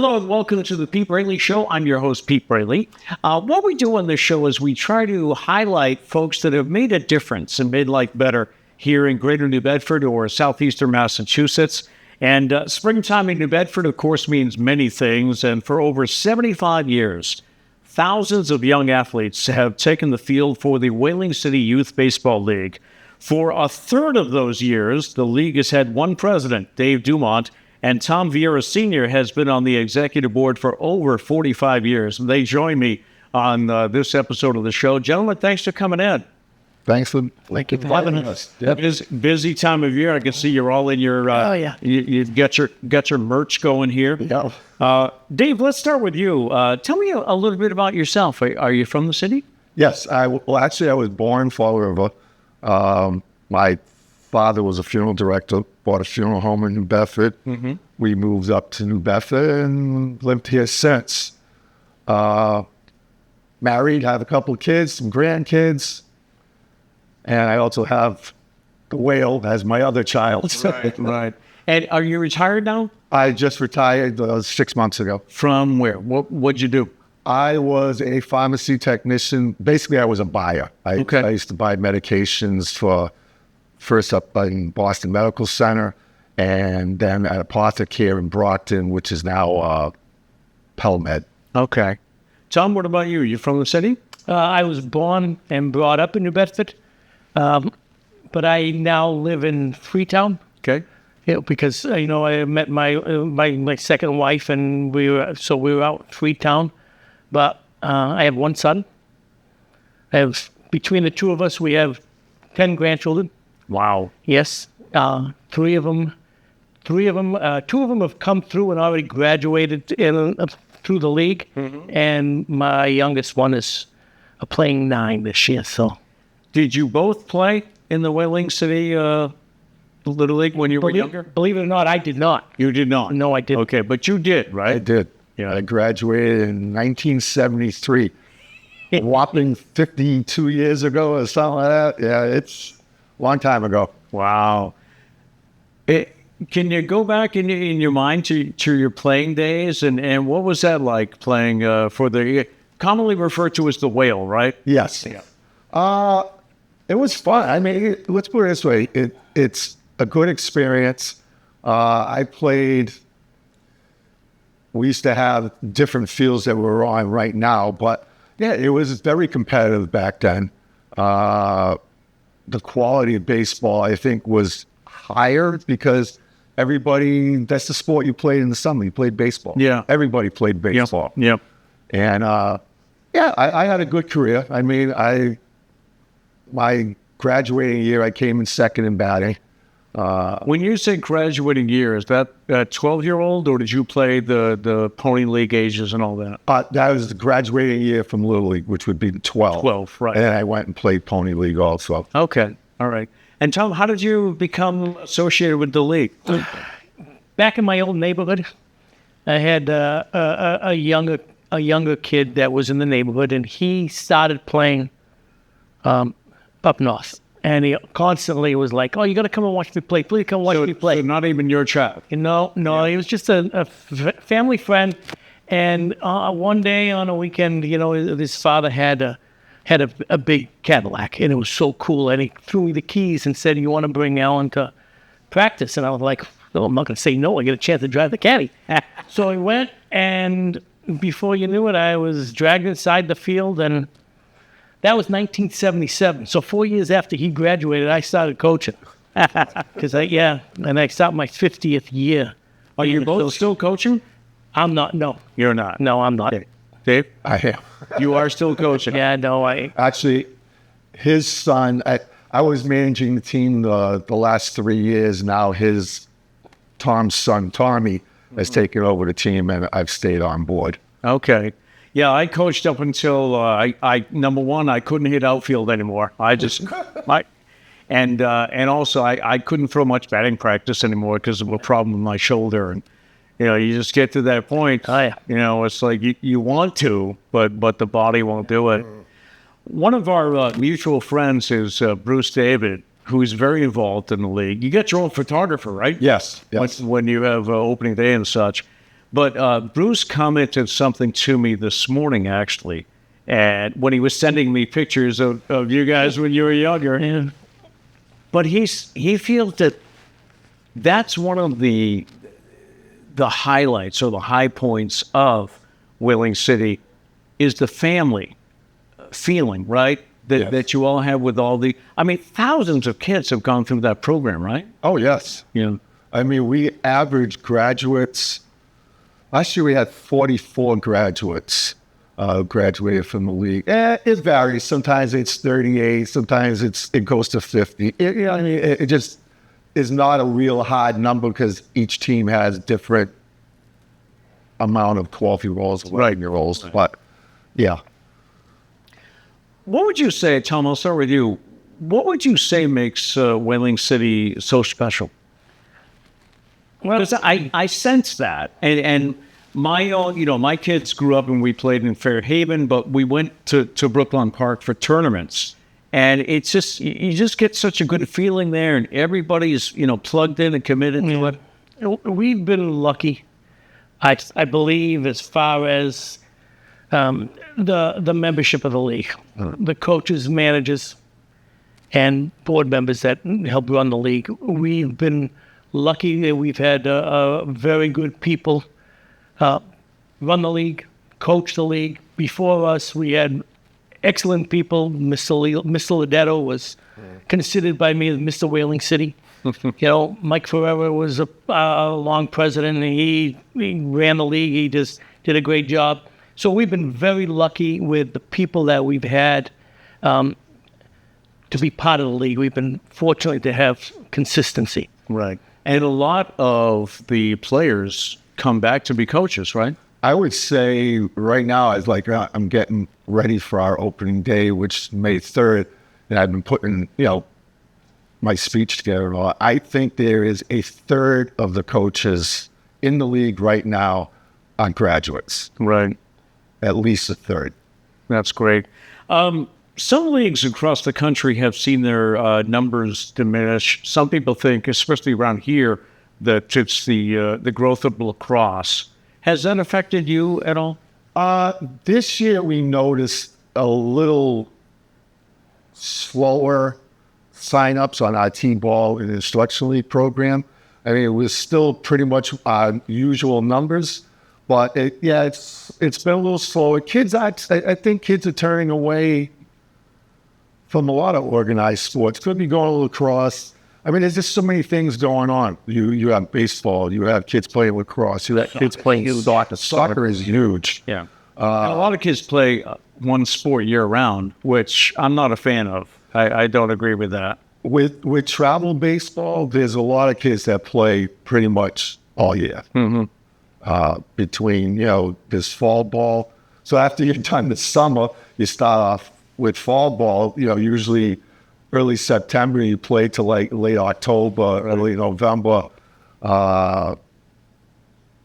Hello and welcome to the Pete Braley Show. I'm your host, Pete Braley. What we do on this show is we try to highlight folks that have made a difference and made life better here in Greater New Bedford or Southeastern Massachusetts. And springtime in New Bedford, of course, means many things. And for over 75 years, thousands of young athletes have taken the field for the Whaling City Youth Baseball League. For a third of those years, the league has had one president, Dave Dumont, and Tom Viera Sr. has been on the executive board for over 45 years. They join me on this episode of the show. Gentlemen, thanks for coming in. Thank you for having us. Yep. Busy time of year. I can see you're all in your. You got your merch going here. Yeah. Dave, let's start with you. Tell me a little bit about yourself. Are you from the city? Yes. I was born in Fall River. My father was a funeral director, bought a funeral home in New Bedford. Mm-hmm. We moved up to New Bedford and lived here since. Married, have a couple of kids, some grandkids. And I also have the whale as my other child. Right. And are you retired now? I just retired 6 months ago. From where? What'd you do? I was a pharmacy technician. Basically, I was a buyer. I used to buy medications for first up in Boston Medical Center, and then at Apothecary in Brockton, which is now Pelmed. Okay. Tom, what about you? You from the city? I was born and brought up in New Bedford, but I now live in Freetown. Okay. Yeah, because I met my second wife, and we were out in Freetown. But I have one son. Between the two of us, we have 10 grandchildren. Wow. Yes. Two of them have come through and already graduated through the league. Mm-hmm. And my youngest one is playing 9 this year. So, did you both play in the Whaling City Little League when you were younger? Believe it or not, I did not. You did not? No, I didn't. Okay, but you did, right? I did. Yeah. I graduated in 1973. Whopping 52 years ago or something like that. Yeah, it's a long time ago. Wow. Can you go back in your mind to your playing days? And what was that like playing for the commonly referred to as the Whale, right? Yes. Yeah. It was fun. I mean, let's put it this way. It's a good experience. I played... We used to have different fields that we're on right now, but yeah, it was very competitive back then. The quality of baseball, I think, was higher because that's the sport you played in the summer. You played baseball. Yeah. Everybody played baseball. Yep. And I had a good career. I mean, my graduating year, I came in second in batting. When you say graduating year, is that 12-year-old, or did you play the Pony League ages and all that? That was the graduating year from Little League, which would be 12. 12, right. And then I went and played Pony League also. Okay, all right. And Tom, how did you become associated with the league? Back in my old neighborhood, I had a younger kid that was in the neighborhood, and he started playing up north. And he constantly was like, "Oh, you got to come and watch me play. Please come watch me play." So not even your child? No. Yeah. He was just a family friend. And one day on a weekend, his father had a big Cadillac, and it was so cool. And he threw me the keys and said, "You want to bring Alan to practice?" And I was like, "No, I'm not going to say no. I get a chance to drive the caddy." So he went, and before you knew it, I was dragged inside the field, and that was 1977. So 4 years after he graduated, I started coaching. And I started my 50th year. Are you both still coaching? I'm not, no. You're not? No, I'm not. Okay. Dave? I am. You are still coaching? Yeah, no, Actually, his son, I was managing the team the last 3 years. Now Tom's son, Tommy, has taken over the team, and I've stayed on board. Okay. Yeah, I coached up until number one, I couldn't hit outfield anymore. And also I couldn't throw much batting practice anymore because of a problem with my shoulder. And you just get to that point. It's like you want to, but the body won't do it. One of our mutual friends is Bruce David, who's very involved in the league. You got your own photographer, right? Yes. When you have opening day and such. But Bruce commented something to me this morning, actually, and when he was sending me pictures of you guys when you were younger. Yeah. But he feels that that's one of the highlights or the high points of Whaling City is the family feeling, right? That you all have with all the, I mean, thousands of kids have gone through that program, right? Oh, yes. Yeah. I mean, we average graduates. Last year we had 44 graduates graduated from the league. It varies. Sometimes it's 38. Sometimes it goes to 50. It just is not a real hard number because each team has different amount of 12-year-olds, 11-year-olds. Right. But yeah. What would you say, Tom, I'll start with you. What would you say makes Whaling City so special? Well, because I sense that. And my own, my kids grew up and we played in Fairhaven, but we went to Brooklyn Park for tournaments. And it's just, you just get such a good feeling there, and everybody's, plugged in and committed to it. We've been lucky, I believe, as far as the membership of the league, the coaches, managers, and board members that help run the league. We've been lucky that we've had very good people run the league, coach the league. Before us, we had excellent people. Mr. Ledetto was considered by me as Mr. Whaling City. Mike Ferreira was a long president, and he ran the league. He just did a great job. So we've been very lucky with the people that we've had to be part of the league. We've been fortunate to have consistency. Right. And a lot of the players come back to be coaches, right? I would say right now, I'm getting ready for our opening day, which is May 3rd, and I've been putting, my speech together and all. I think there is a third of the coaches in the league right now are graduates. Right. At least a third. That's great. Some leagues across the country have seen their numbers diminish. Some people think, especially around here, that it's the growth of lacrosse. Has that affected you at all? This year we noticed a little slower sign-ups on our T-ball and instruction league program. I mean, it was still pretty much our usual numbers, but it's been a little slower. I think kids are turning away from a lot of organized sports. Could be going to lacrosse. I mean, there's just so many things going on. You have baseball, you have kids playing lacrosse, you have kids playing soccer. Soccer is huge. Yeah. And a lot of kids play one sport year-round, which I'm not a fan of. I don't agree with that. With travel baseball, there's a lot of kids that play pretty much all year. Mm-hmm. Between, this fall ball. So after you're done the summer, you start off with fall ball, usually early September, you play to late October, early November.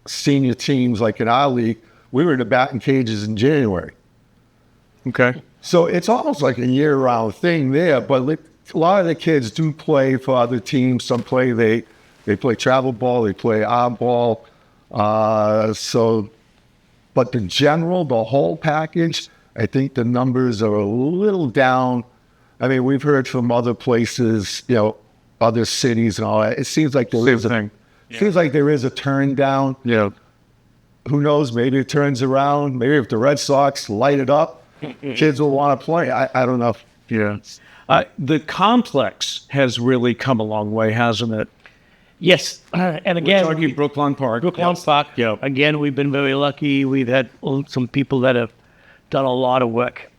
Senior teams, like in our league, we were in the batting cages in January. Okay. So it's almost like a year-round thing there, but a lot of the kids do play for other teams. Some play, they play travel ball, they play arm ball. But the whole package, I think the numbers are a little down. I mean, we've heard from other places, other cities and all that. It seems like there is a turn down. Yeah. Who knows? Maybe it turns around. Maybe if the Red Sox light it up, kids will want to play. I don't know. Yeah. The complex has really come a long way, hasn't it? Yes. And again, we're talking Brooklyn Park. Brooklyn Park. Yeah. Again, we've been very lucky. We've had some people that have done a lot of work.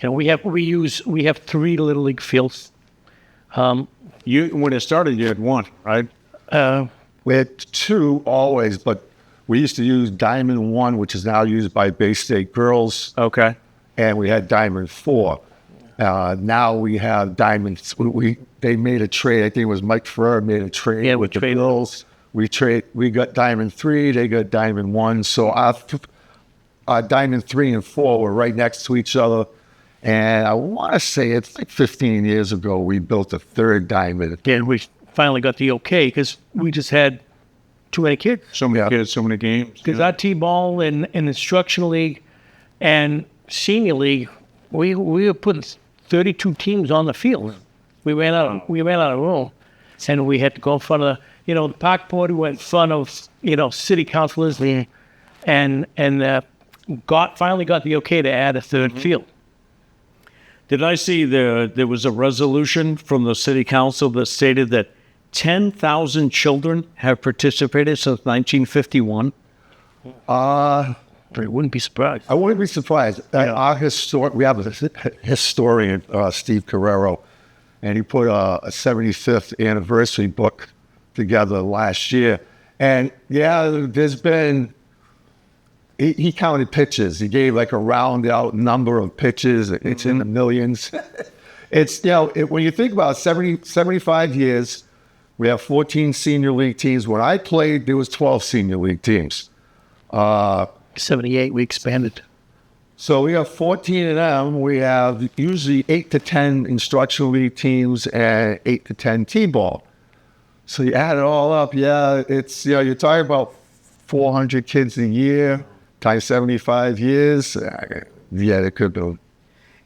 We have 3 little league fields. When it started, you had 1, right? We had 2 always, but we used to use Diamond 1, which is now used by Bay State girls. Okay. And we had Diamond 4. Now we have Diamond. They made a trade. I think it was Mike Ferrer made a trade with the girls. We got Diamond 3. They got Diamond 1. So our Diamond 3 and 4 were right next to each other. And I want to say it's like 15 years ago we built a 3rd diamond. And we finally got the okay because we just had too many kids. So many kids, so many games. Because our T-ball and instructional league and senior league, we were putting 32 teams on the field. We ran out of room, and we had to go in front of the park board. We went in front of city councilors and finally got the okay to add a third field. Did I see there was a resolution from the city council that stated that 10,000 children have participated since 1951? I wouldn't be surprised. I wouldn't be surprised. We have a historian, Steve Carrero, and he put a 75th anniversary book together last year. And there's been, he counted pitches. He gave like a round out number of pitches. It's in the millions. It's, when you think about 75 years, we have 14 senior league teams. When I played, there was 12 senior league teams. 78, we expanded. So we have 14 of them. We have usually 8 to 10 instructional league teams and 8 to 10 T-ball. So you add it all up, it's, you're talking about 400 kids a year times 75 years. It could be.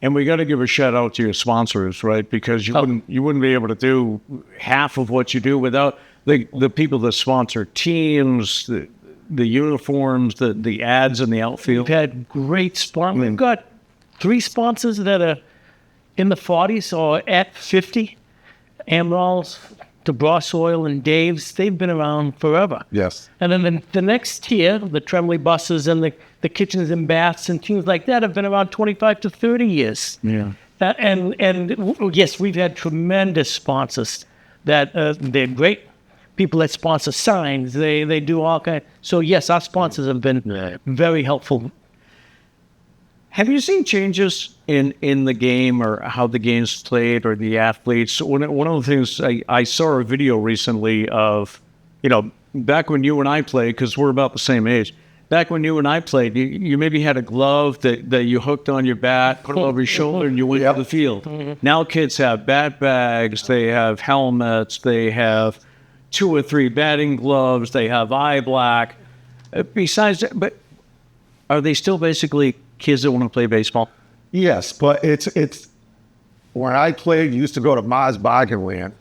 And we got to give a shout out to your sponsors, right? Because you wouldn't be able to do half of what you do without the people that sponsor teams, the uniforms, the ads in the outfield. We've had great sponsors. We've got 3 sponsors that are in the 40s or at 50. Amrol's, DeBross Oil, and Dave's. They've been around forever. Yes. And then the next tier, the Tremblay buses and the kitchens and baths and things like that have been around 25 to 30 years. Yeah. And yes, we've had tremendous sponsors that they're great. People that sponsor signs, they do all kinds. So yes, our sponsors have been very helpful. Have you seen changes in the game or how the game's played or the athletes? One of the things I saw a video recently of, back when you and I played, because we're about the same age. Back when you and I played, you maybe had a glove that you hooked on your bat, put it over your shoulder, and you went to the field. Mm-hmm. Now kids have bat bags, they have helmets, they have 2 or 3 batting gloves, they have eye black. Besides that, but are they still basically kids that want to play baseball? Yes, but it's when I played, you used to go to Mars Bargain Land,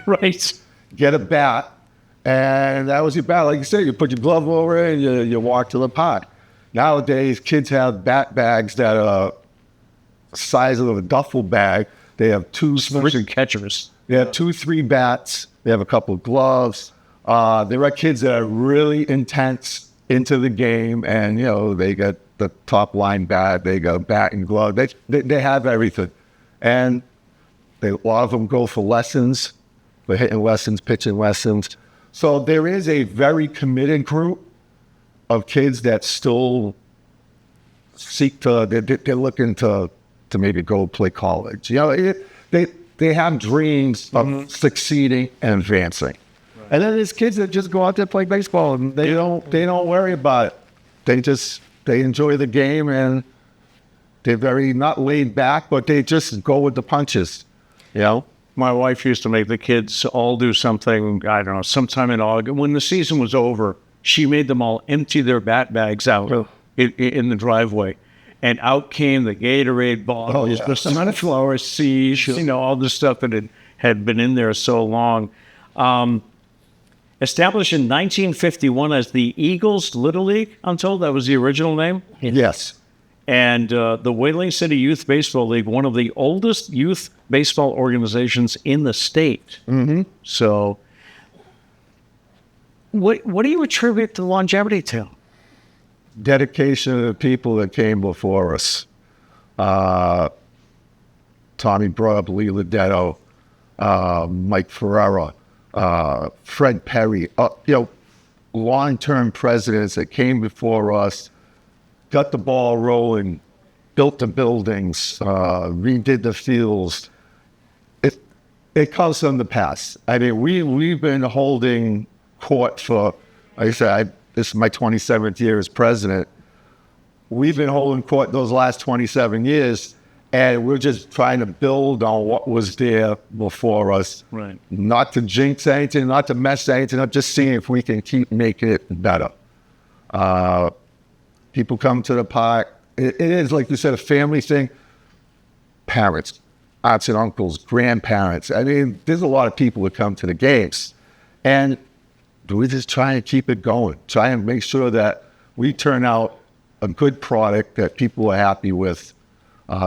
right? Get a bat, and that was your bat. Like you said, you put your glove over it and you walk to the park. Nowadays, kids have bat bags that are the size of a duffel bag. They have 2 catchers. They have 2, 3 bats. They have a couple of gloves. There are kids that are really intense into the game, and they get the top line bat. They go bat and glove. They have everything, and a lot of them go for lessons, for hitting lessons, pitching lessons. So there is a very committed group of kids that still seek to. They're looking to maybe go play college. They have dreams of succeeding and advancing. Right. And then there's kids that just go out there and play baseball and they don't worry about it. They enjoy the game and they're very not laid back, but they just go with the punches. My wife used to make the kids all do something, I don't know, sometime in August. When the season was over, she made them all empty their bat bags out in the driveway. And out came the Gatorade bottles, the sunflower seeds, all the stuff that had been in there so long. Established in 1951 as the Eagles Little League, I'm told that was the original name. Yes. And the Wayne City Youth Baseball League, one of the oldest youth baseball organizations in the state. Mm-hmm. So what do you attribute the longevity to? Dedication to the people that came before us. Tommy Brubb, Lee Ledetto, Mike Ferrera, Fred Perry, long-term presidents that came before us, got the ball rolling, built the buildings, redid the fields. It comes from the past. I mean, we've been holding court for, like I said, this is my 27th year as president. We've been holding court those last 27 years, And we're just trying to build on what was there before us. Right. Not to jinx anything, not to mess anything up, just seeing if we can keep making it better. People come to the park. It is, like you said, a family thing. Parents, aunts and uncles, grandparents. I mean, there's a lot of people that come to the games. And we just try and keep it going. Try and make sure that we turn out a good product that people are happy with.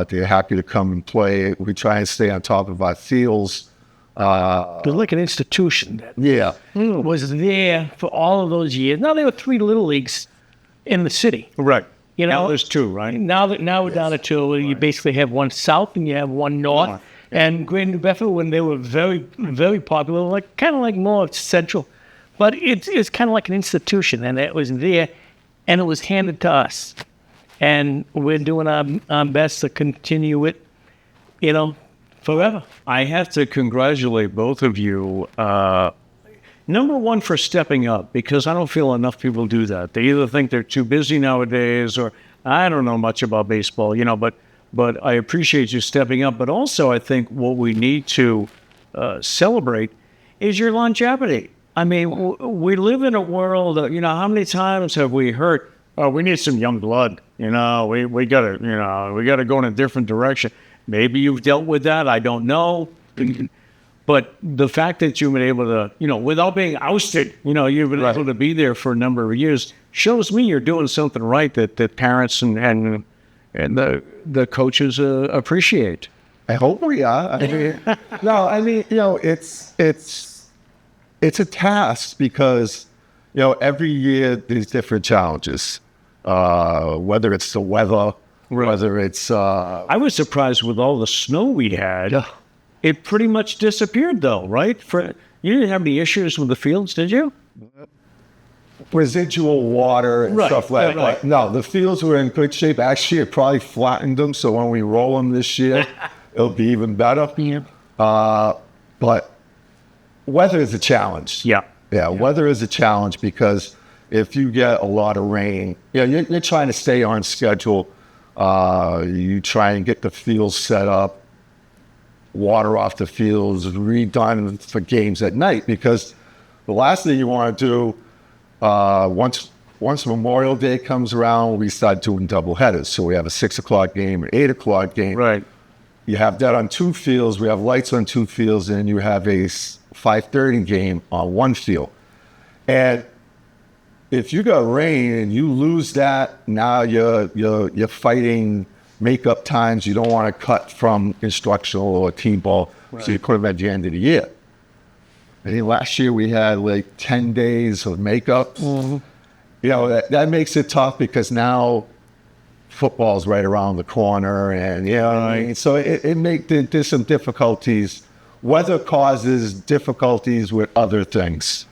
They're happy to come and play. We try and stay on top of our fields. They're like an institution that Yeah. was there for all of those years. Now there were 3 little leagues in the city. Right. You know, Now there's 2, right? Now we're down to 2. You basically have one south and you have one north. And Greater New Bedford, when they were very, very popular, like kind of like more central, but it's kind of like an institution, and it was there, and it was handed to us. And we're doing our best to continue it, forever. I have to congratulate both of you. Number one, for stepping up, because I don't feel enough people do that. They either think they're too busy nowadays, or I don't know much about baseball, but I appreciate you stepping up. But also, I think what we need to celebrate is your longevity. I mean, we live in a world, how many times have we heard, oh, we need some young blood. We gotta go in a different direction. Maybe you've dealt with that. I don't know. But the fact that you've been able to, without being ousted, you've been able to be there for a number of years shows me you're doing something right that parents and the coaches appreciate. I hope we are. It's a task because, every year there's different challenges. Whether it's the weather, whether it's... I was surprised with all the snow we had. It pretty much disappeared, though, right? You didn't have any issues with the fields, did you? Residual water and stuff like that. Right. No, the fields were in good shape. Actually, it probably flattened them, so when we roll them this year, it'll be even better. Yeah. But weather is a challenge. Yeah. Yeah, weather is a challenge because if you get a lot of rain, you're trying to stay on schedule. You try and get the fields set up, water off the fields, redone for games at night, because the last thing you want to do, once Memorial Day comes around, we start doing double headers. So we have a 6 o'clock game, an 8 o'clock game. Right. You have that on 2 fields. We have lights on 2 fields, and you have a 5:30 game on 1 field. And if you got rain and you lose that, now you're fighting make-up times. You don't want to cut from instructional or team ball, so you put them at the end of the year. I think last year we had like 10 days of makeup. Mm-hmm. That makes it tough because now football's right around the corner, and so there's some difficulties. Weather causes difficulties with other things,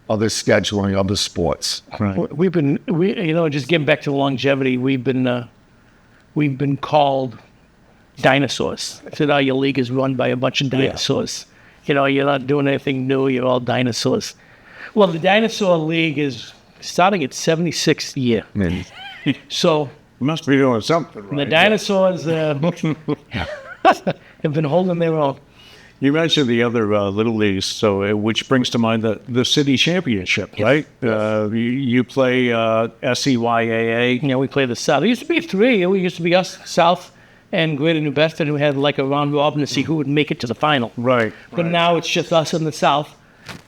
other scheduling, other sports. Right. Just getting back to longevity, we've been called dinosaurs. I said, your league is run by a bunch of dinosaurs. You're not doing anything new. You're all dinosaurs. Well, the Dinosaur League is starting its 76th year. So You must be doing something right. the dinosaurs have been holding their own. You mentioned the other little leagues, so which brings to mind the city championship, right? Yes. You play SEYAA. We play the South. It used to be 3. It used to be us, South, and Greater New Bedford, and we had like a round robin to see who would make it to the final. Right. But now it's just us in the South,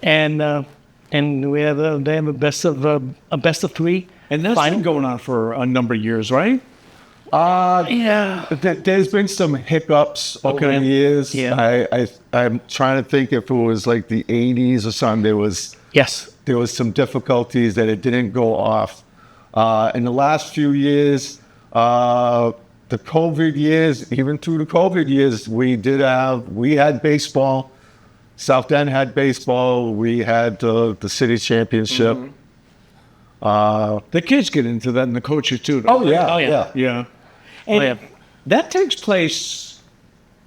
and we have they have a best of 3. And that's final. been going on for a number of years, right? Yeah. There's been some hiccups over the years. Yeah. I'm trying to think if it was like the 80s or something. There was some difficulties that it didn't go off. In the last few years, the COVID years, even through the COVID years, we had baseball. South End had baseball. We had the city championship. Mm-hmm. The kids get into that, and the coaches too. Oh yeah. Yeah. And that takes place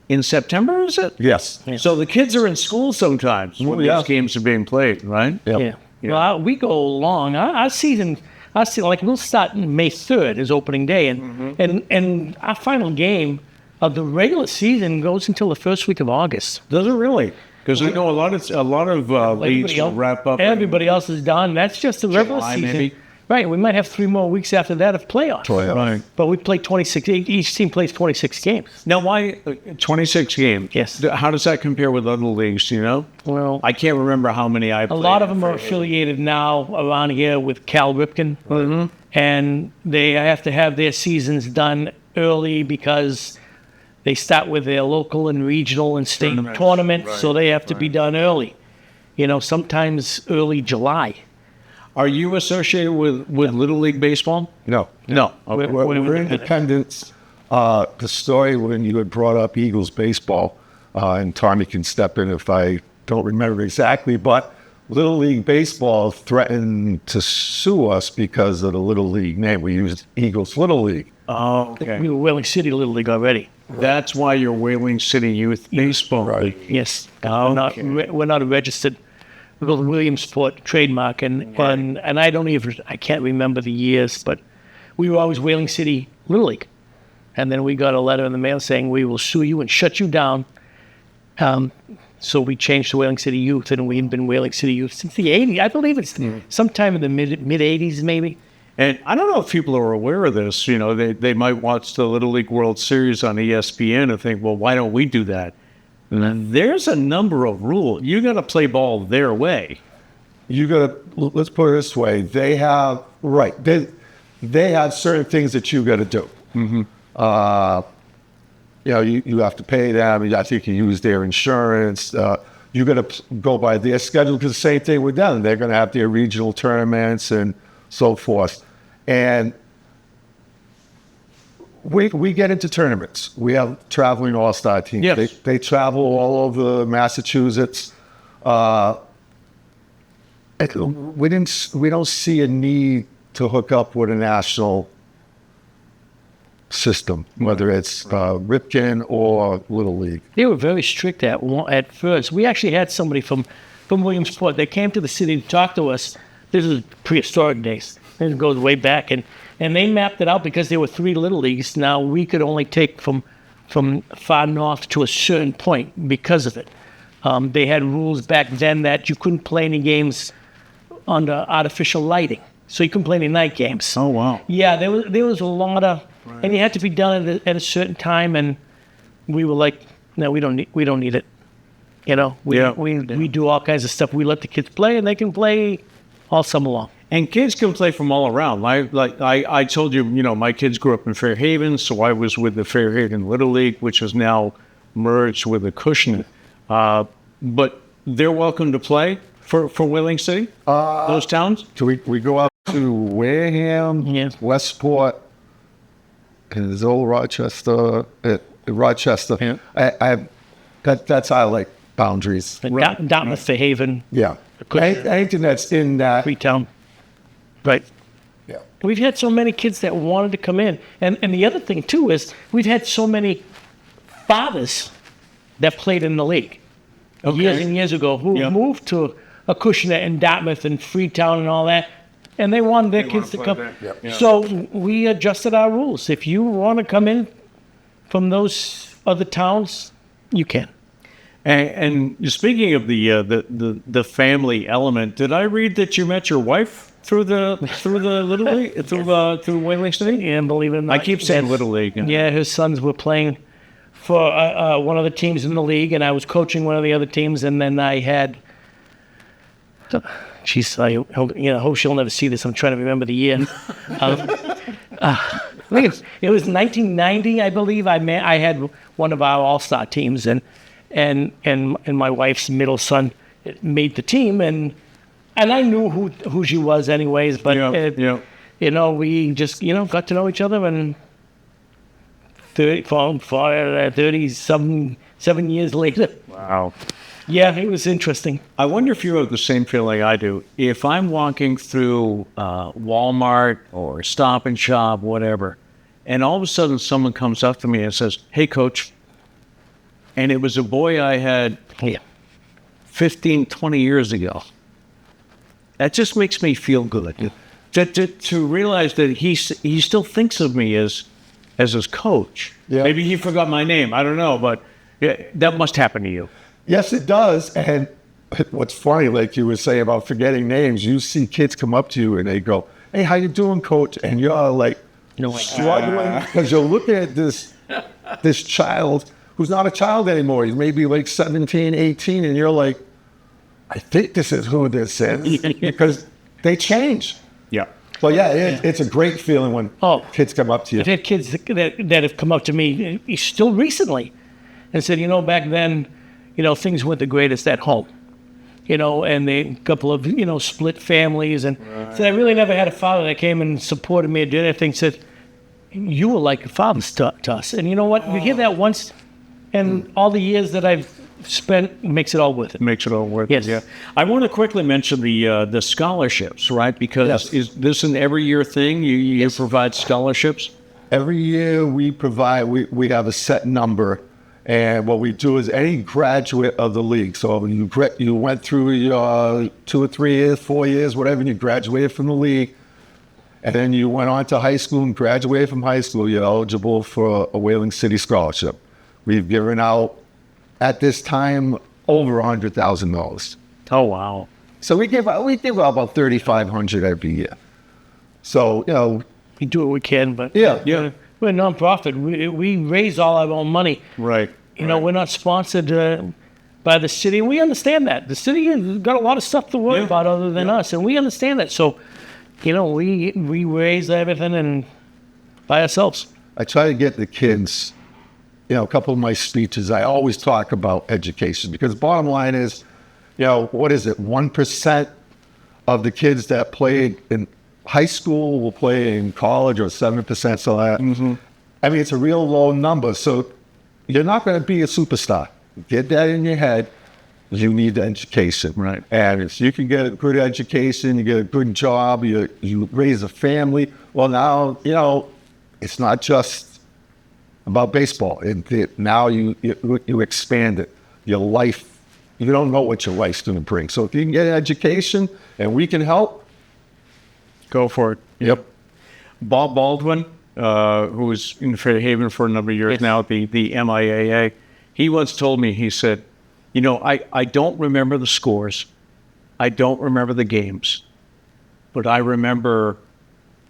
in September, is it? Yes. Yeah. So the kids are in school sometimes when these games are being played, right? Yep. Yeah. Well, we go long. Our season, like we'll start May 3rd is opening day, and our final game The regular season goes until the first week of August. Does it really? Because I know a lot of leagues will wrap up. Everybody else is done. That's just the regular July, season. maybe? Right. We might have 3 more weeks after that of playoffs. Right. But we play 26. Each team plays 26 games. Now, why 26 games? Yes. How does that compare with other leagues? Do you know? Well, I can't remember how many I a played. lot of them are affiliated now around here with Cal Ripken. Mm-hmm. And they have to have their seasons done early because they start with their local and regional and state tournaments, so they have to be done early. Sometimes early July. Are you associated with Little League Baseball? No. No. We're independents. The story when you had brought up Eagles baseball, and Tommy can step in if I don't remember exactly, but Little League Baseball threatened to sue us because of the Little League name. We used Eagles Little League. Oh, okay. We were Whaling City Little League already. That's why you're Whaling City Youth Baseball Right. League. Yes. Okay. We're not a registered Williamsport trademark, and I can't remember the years, but we were always Whaling City Little League. And then we got a letter in the mail saying we will sue you and shut you down. So we changed to Whaling City Youth, and we've been Whaling City Youth since the 80s. I believe it's sometime in the mid 80s, maybe. And I don't know if people are aware of this. They might watch the Little League World Series on ESPN and think, well, why don't we do that? And then there's a number of rules. You got to play ball their way. You got to, let's put it this way. They have certain things that you got to do. Mm-hmm. You have to pay them. I think you use their insurance. You got to go by their schedule because the same thing with them. They're going to have their regional tournaments and so forth. And we get into tournaments. We have traveling all-star teams. Yes. They travel all over Massachusetts. We don't see a need to hook up with a national system, whether it's Ripken or Little League. They were very strict at first. We actually had somebody from Williamsport. They came to the city to talk to us. This is prehistoric days. It goes way back, and they mapped it out because there were 3 little leagues. Now we could only take from far north to a certain point because of it. They had rules back then that you couldn't play any games under artificial lighting, so you couldn't play any night games. Oh, wow. Yeah, there was a lot of, and you had to be done at a certain time, and we were like, no, we don't need it. We do all kinds of stuff. We let the kids play, and they can play all summer long. And kids can play from all around. I told you, my kids grew up in Fairhaven, so I was with the Fairhaven Little League, which is now merged with the Cushing. But they're welcome to play for Whaling City, those towns? So we go up to Wareham, Westport, and there's old Rochester. Rochester. Yeah. That's our like boundaries. Dartmouth, Fairhaven, Yeah. Anything that's in that. Freetown. Right. Yeah. We've had so many kids that wanted to come in. And the other thing, too, is we've had so many fathers that played in the league years and years ago who moved to Acushnet and Dartmouth and Freetown and all that, and they wanted their kids to come. Yep. So we adjusted our rules. If you want to come in from those other towns, you can. And speaking of the family element, did I read that you met your wife through the Little League through Whaling City? And believe it or not, I keep saying Little League. Yeah, his sons were playing for one of the teams in the league, and I was coaching one of the other teams, and then I had. I hope she'll never see this. I'm trying to remember the year. I think it was 1990, I believe. I had one of our all-star teams, and my wife's middle son made the team, and I knew who she was anyways. But we just got to know each other, and 37 years later. Wow. Yeah, it was interesting. I wonder if you have the same feeling I do. If I'm walking through Walmart or Stop and Shop, whatever, and all of a sudden someone comes up to me and says, "Hey, Coach," and it was a boy I had 15, 20 years ago, that just makes me feel good. To realize that he still thinks of me as as his coach. Yeah. Maybe he forgot my name. I don't know, but that must happen to you. Yes, it does. And what's funny, like you were saying about forgetting names, you see kids come up to you and they go, "Hey, how you doing, coach?" And you're like struggling because you're looking at this child who's not a child anymore. He's maybe like 17, 18, and you're like, I think this is who this is because they change. Yeah. Well, yeah, it's a great feeling when kids come up to you. I've had kids that have come up to me still recently and said, back then, things weren't the greatest at home. And a couple of, split families. And said, I really never had a father that came and supported me or did anything. Said, you were like a father to us. And you know what? You hear that once, and all the years that I've spent makes it all worth it. Makes it all worth Yes. it. Yeah. I want to quickly mention the scholarships, right? Because is this an every year thing? You provide scholarships? Every year we have a set number, and what we do is any graduate of the league. So you went through your 2 or 3 years, 4 years, whatever, and you graduated from the league, and then you went on to high school and graduated from high school, you're eligible for a Whaling City scholarship. We've given out, at this time, over $100,000. Oh, wow. So we give out about $3,500 every year. So, We do what we can, but Yeah. we're a nonprofit. We raise all our own money. Right. We're not sponsored by the city, and we understand that. The city has got a lot of stuff to worry about other than us, and we understand that. So, we raise everything and by ourselves. I try to get the kids, a couple of my speeches, I always talk about education because the bottom line is, what is it? 1% of the kids that played in high school will play in college, or 7%. So that, I mean, it's a real low number. So you're not going to be a superstar. Get that in your head. You need education. Right. And if you can get a good education, you get a good job, you raise a family. Well, now, it's not just about baseball. Now you expand it. Your life, you don't know what your life's going to bring. So if you can get an education and we can help, Go for it. Yep. Bob Baldwin, who was in Fairhaven for a number of years now at the MIAA, he once told me, he said, I don't remember the scores. I don't remember the games. But I remember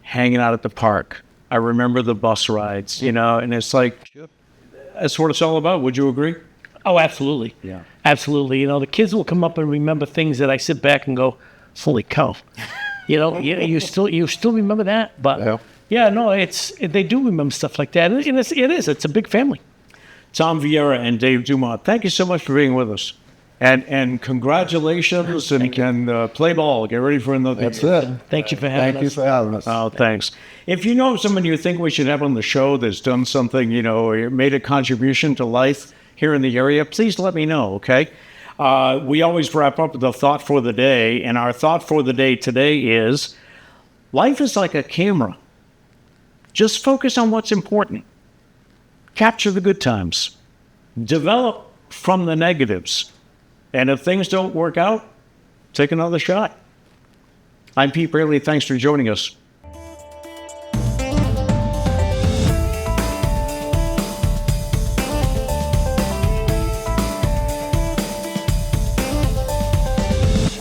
hanging out at the park. I remember the bus rides, and it's like, that's what it's all about. Would you agree? Oh, absolutely. Yeah. Absolutely. The kids will come up and remember things that I sit back and go, holy cow. You still remember that? But they do remember stuff like that. And it's a big family. Tom Viera and Dave Dumont, thank you so much for being with us. And congratulations and play ball. Get ready for another. That's it. Thank you for having us. Thank you for having us. Oh, thanks. If you know someone you think we should have on the show that's done something, or made a contribution to life here in the area, please let me know, okay? We always wrap up with the thought for the day, and our thought for the day today is, life is like a camera. Just focus on what's important. Capture the good times. Develop from the negatives. And if things don't work out, take another shot. I'm Pete Braley. Thanks for joining us.